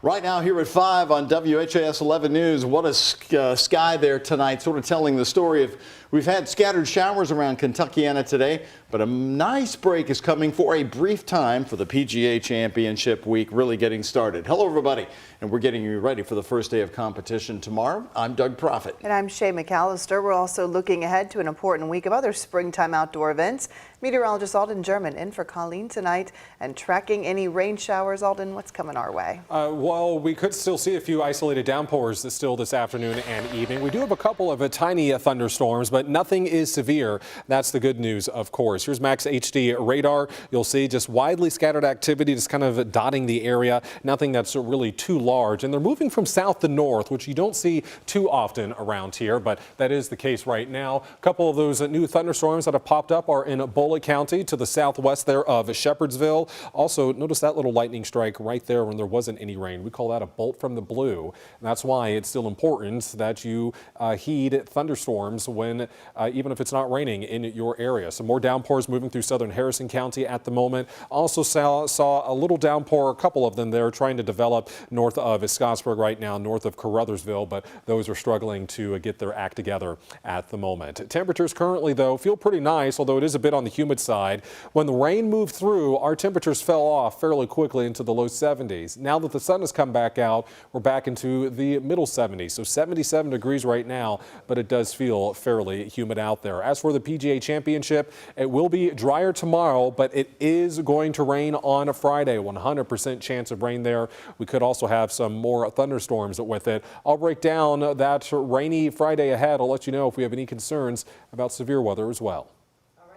Right now here at 5 on WHAS 11 News, what a sky there tonight, sort of telling the story of we've had scattered showers around Kentuckiana today, but a nice break is coming for a brief time for the PGA Championship week really getting started. Hello everybody, and we're getting you ready for the first day of competition tomorrow. I'm Doug Proffitt. And I'm Shay McAllister. We're also looking ahead to an important week of other springtime outdoor events. Meteorologist Alden German in for Colleen tonight and tracking any rain showers. Alden, what's coming our way? Well, we could still see a few isolated downpours still this afternoon and evening. We do have a couple of tiny thunderstorms, but nothing is severe. That's the good news, of course. Here's Max HD radar. You'll see just widely scattered activity, just kind of dotting the area. Nothing that's really too large. And they're moving from south to north, which you don't see too often around here, but that is the case right now. A couple of those new thunderstorms that have popped up are in Bullitt County to the southwest there of Shepherdsville. Also, notice that little lightning strike right there when there wasn't any rain. We call that a bolt from the blue. And that's why it's still important that you heed thunderstorms when even if it's not raining in your area. Some more downpours moving through southern Harrison County at the moment. Also saw a little downpour, a couple of them there trying to develop north of Scottsburg right now, north of Caruthersville, but those are struggling to get their act together at the moment. Temperatures currently, though, feel pretty nice, although it is a bit on the humid side. When the rain moved through, our temperatures fell off fairly quickly into the low 70s. Now that the sun has come back out, we're back into the middle 70s. So 77 degrees right now, but it does feel fairly humid out there. As for the PGA Championship, it will be drier tomorrow, but it is going to rain on a Friday. 100% chance of rain there. We could also have some more thunderstorms with it. I'll break down that rainy Friday ahead. I'll let you know if we have any concerns about severe weather as well.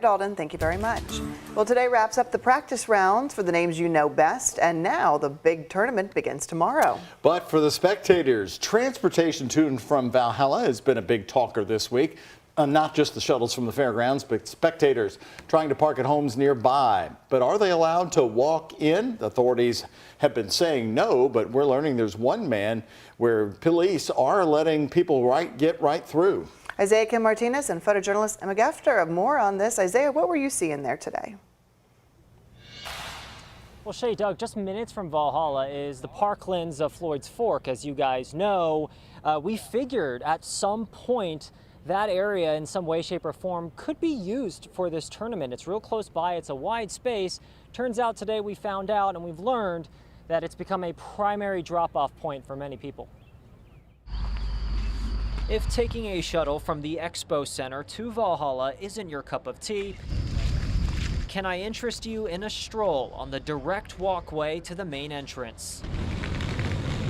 Alden, thank you very much. Well, today wraps up the practice rounds for the names you know best, and now the big tournament begins tomorrow. But for the spectators, transportation to and from Valhalla has been a big talker this week. Not just the shuttles from the fairgrounds, but spectators trying to park at homes nearby. But are they allowed to walk in? The authorities have been saying no, but we're learning there's one man where police are letting people get right through. Isaiah Kim Martinez and photojournalist Emma Gefter have more on this. Isaiah, what were you seeing there today? Well, Shay, Doug, just minutes from Valhalla is the Parklands of Floyd's Fork. As you guys know, we figured at some point that area in some way, shape, or form could be used for this tournament. It's real close by. It's a wide space. Turns out today we found out and we've learned that it's become a primary drop-off point for many people. If taking a shuttle from the Expo Center to Valhalla isn't your cup of tea, can I interest you in a stroll on the direct walkway to the main entrance?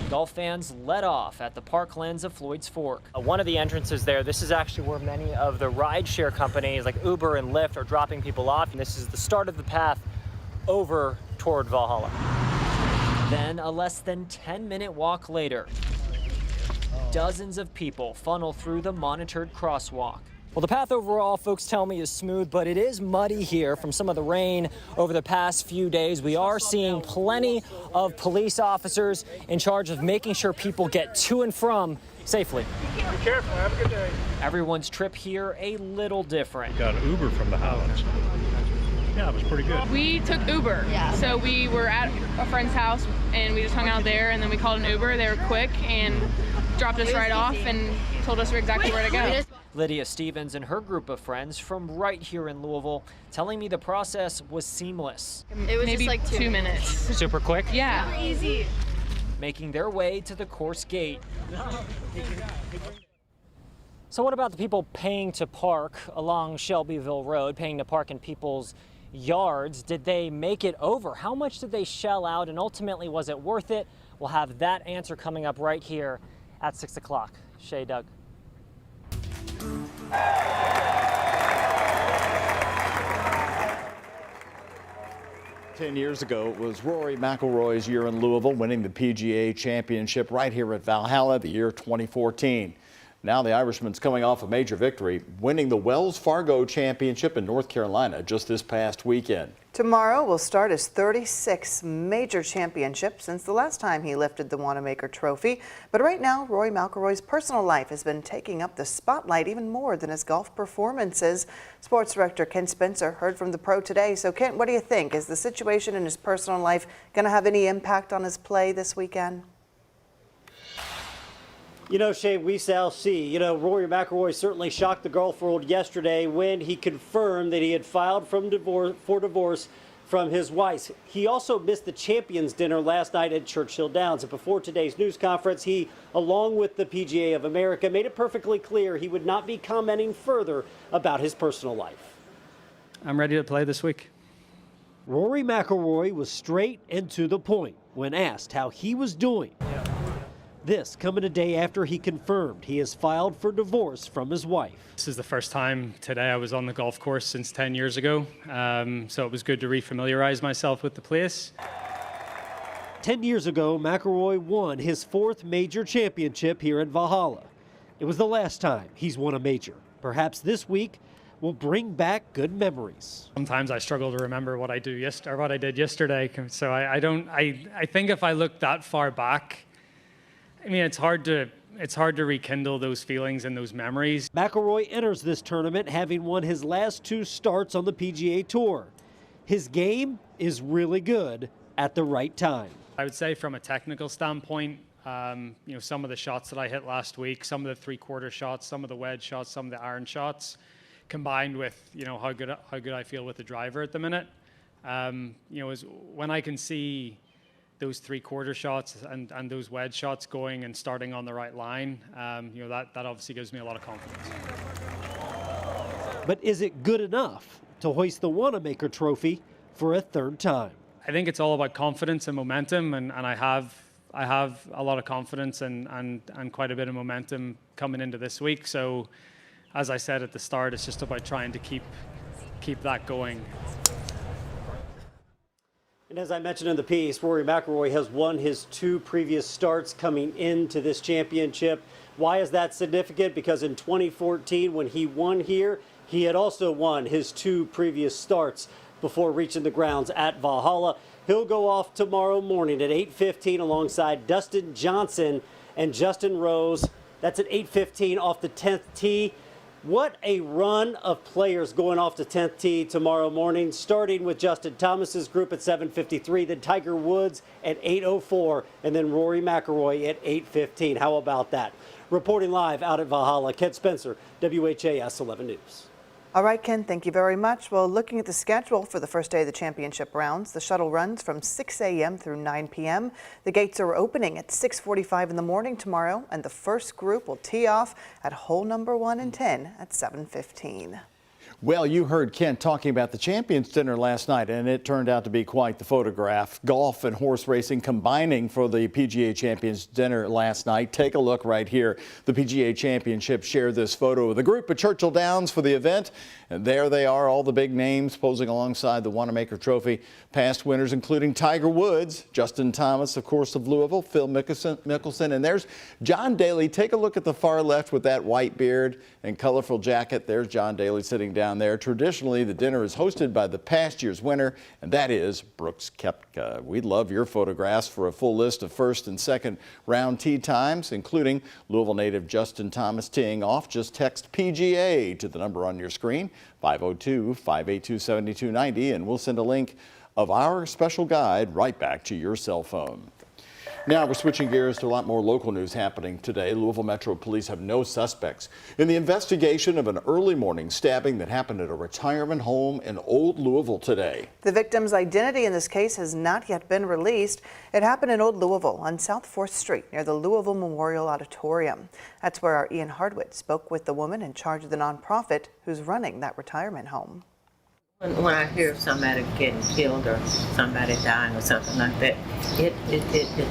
Golf fans let off at the Parklands of Floyd's Fork. One of the entrances there, this is actually where many of the rideshare companies like Uber and Lyft are dropping people off. And this is the start of the path over toward Valhalla. Then a less than 10-minute walk later, dozens of people funnel through the monitored crosswalk. Well, the path overall, folks tell me, is smooth, but it is muddy here from some of the rain over the past few days. We are seeing plenty of police officers in charge of making sure people get to and from safely. Be careful, have a good day. Everyone's trip here a little different. Got an Uber from the house. Yeah, it was pretty good. We took Uber. Yeah. So we were at a friend's house and we just hung out there, and then we called an Uber. They were quick and dropped us right off and told us exactly where to go. Lydia Stevens and her group of friends from right here in Louisville telling me the process was seamless. It was maybe just like 2 minutes. Super quick? Yeah. Super easy. Making their way to the course gate. So what about the people paying to park along Shelbyville Road, paying to park in people's yards? Did they make it over? How much did they shell out, and ultimately was it worth it? We'll have that answer coming up right here at 6 o'clock. Shay, Doug. 10 years ago, it was Rory McIlroy's year in Louisville, winning the PGA Championship right here at Valhalla, the year 2014. Now the Irishman's coming off a major victory, winning the Wells Fargo Championship in North Carolina just this past weekend. Tomorrow will start his 36th major championship since the last time he lifted the Wanamaker Trophy. But right now, Rory McIlroy's personal life has been taking up the spotlight even more than his golf performances. Sports director Kent Spencer heard from the pro today. So Kent, what do you think? Is the situation in his personal life going to have any impact on his play this weekend? You know, Shay, we shall see. You know, Rory McIlroy certainly shocked the golf world yesterday when he confirmed that he had filed for divorce from his wife. He also missed the Champions Dinner last night at Churchill Downs. And before today's news conference, he, along with the PGA of America, made it perfectly clear he would not be commenting further about his personal life. I'm ready to play this week. Rory McIlroy was straight and to the point when asked how he was doing. This coming a day after he confirmed he has filed for divorce from his wife. This is the first time today I was on the golf course since 10 years ago, so it was good to refamiliarize myself with the place. 10 years ago, McIlroy won his 4th major championship here at Valhalla. It was the last time he's won a major. Perhaps this week will bring back good memories. Sometimes I struggle to remember what I did yesterday, so I think if I look that far back, I mean, it's hard to rekindle those feelings and those memories. McIlroy enters this tournament having won his last 2 starts on the PGA Tour. His game is really good at the right time. I would say from a technical standpoint, you know, some of the shots that I hit last week, some of the 3/4 shots, some of the wedge shots, some of the iron shots, combined with, you know, how good I feel with the driver at the minute, you know, is when I can see those 3/4 shots and those wedge shots going and starting on the right line, you know, that obviously gives me a lot of confidence. But is it good enough to hoist the Wanamaker Trophy for a 3rd time? I think it's all about confidence and momentum, and I have a lot of confidence and quite a bit of momentum coming into this week. So, as I said at the start, it's just about trying to keep that going. And as I mentioned in the piece, Rory McIlroy has won his 2 previous starts coming into this championship. Why is that significant? Because in 2014, when he won here, he had also won his 2 previous starts before reaching the grounds at Valhalla. He'll go off tomorrow morning at 8:15 alongside Dustin Johnson and Justin Rose. That's at 8:15 off the 10th tee. What a run of players going off the 10th tee tomorrow morning, starting with Justin Thomas's group at 7:53, then Tiger Woods at 8:04, and then Rory McIlroy at 8:15. How about that? Reporting live out at Valhalla, Ken Spencer, WHAS 11 News. All right, Ken, thank you very much. Well, looking at the schedule for the first day of the championship rounds, the shuttle runs from 6 a.m. through 9 p.m. The gates are opening at 6:45 in the morning tomorrow, and the first group will tee off at hole number 1 and 10 at 7:15. Well, you heard Kent talking about the Champions Dinner last night, and it turned out to be quite the photograph. Golf and horse racing combining for the PGA Champions Dinner last night. Take a look right here. The PGA Championship shared this photo of the group at Churchill Downs for the event. And there they are, all the big names posing alongside the Wanamaker Trophy. Past winners including Tiger Woods, Justin Thomas, of course, of Louisville, Phil Mickelson, and there's John Daly. Take a look at the far left with that white beard and colorful jacket. There's John Daly sitting down there. Traditionally, the dinner is hosted by the past year's winner, and that is Brooks Koepka. We'd love your photographs for a full list of first and second round tee times, including Louisville native Justin Thomas teeing off. Just text PGA to the number on your screen, 502-582-7290, and we'll send a link of our special guide right back to your cell phone. Now we're switching gears to a lot more local news happening today. Louisville Metro Police have no suspects in the investigation of an early morning stabbing that happened at a retirement home in Old Louisville today. The victim's identity in this case has not yet been released. It happened in Old Louisville on South 4th Street near the Louisville Memorial Auditorium. That's where our Ian Hardwick spoke with the woman in charge of the nonprofit who's running that retirement home. When I hear somebody getting killed or somebody dying or something like that, it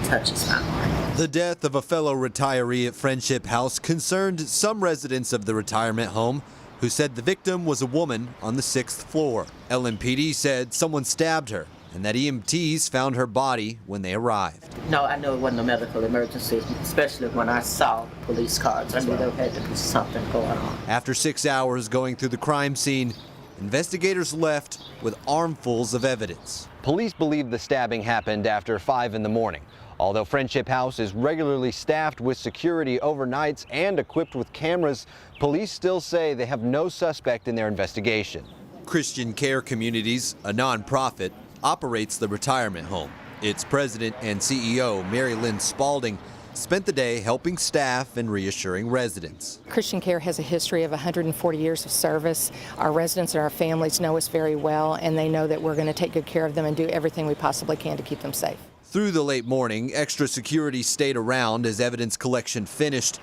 touches my heart. The death of a fellow retiree at Friendship House concerned some residents of the retirement home who said the victim was a woman on the 6th floor. LMPD said someone stabbed her and that EMTs found her body when they arrived. No, I know it wasn't a medical emergency, especially when I saw police cars. I knew there had to be something going on. After 6 hours going through the crime scene, investigators left with armfuls of evidence. Police believe the stabbing happened after 5 in the morning. Although Friendship House is regularly staffed with security overnights and equipped with cameras, police still say they have no suspect in their investigation. Christian Care Communities, a nonprofit, operates the retirement home. Its president and CEO, Mary Lynn Spalding, spent the day helping staff and reassuring residents. Christian Care has a history of 140 years of service. Our residents and our families know us very well, and they know that we're going to take good care of them and do everything we possibly can to keep them safe. Through the late morning, extra security stayed around as evidence collection finished,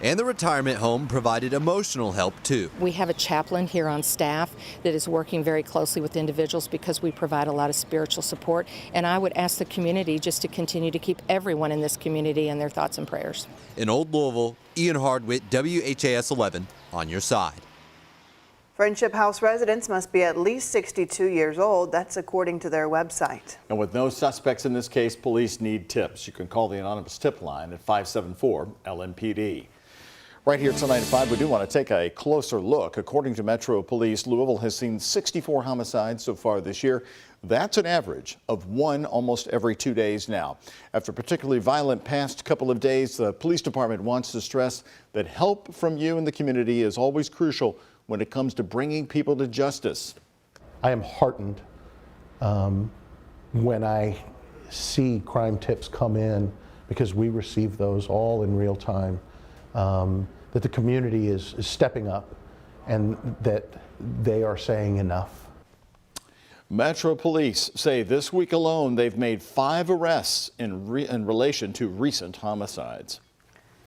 and the retirement home provided emotional help too. We have a chaplain here on staff that is working very closely with individuals because we provide a lot of spiritual support, and I would ask the community just to continue to keep everyone in this community in their thoughts and prayers. In Old Louisville, Ian Hardwitt, WHAS 11, on your side. Friendship House residents must be at least 62 years old. That's according to their website. And with no suspects in this case, police need tips. You can call the anonymous tip line at 574-LMPD. Right here tonight at 5, we do want to take a closer look. According to Metro Police, Louisville has seen 64 homicides so far this year. That's an average of one almost every 2 days now. After a particularly violent past couple of days, the police department wants to stress that help from you in the community is always crucial when it comes to bringing people to justice. I am heartened when I see crime tips come in, because we receive those all in real time, that the community is stepping up and that they are saying enough. Metro Police say this week alone they've made 5 arrests in relation to recent homicides.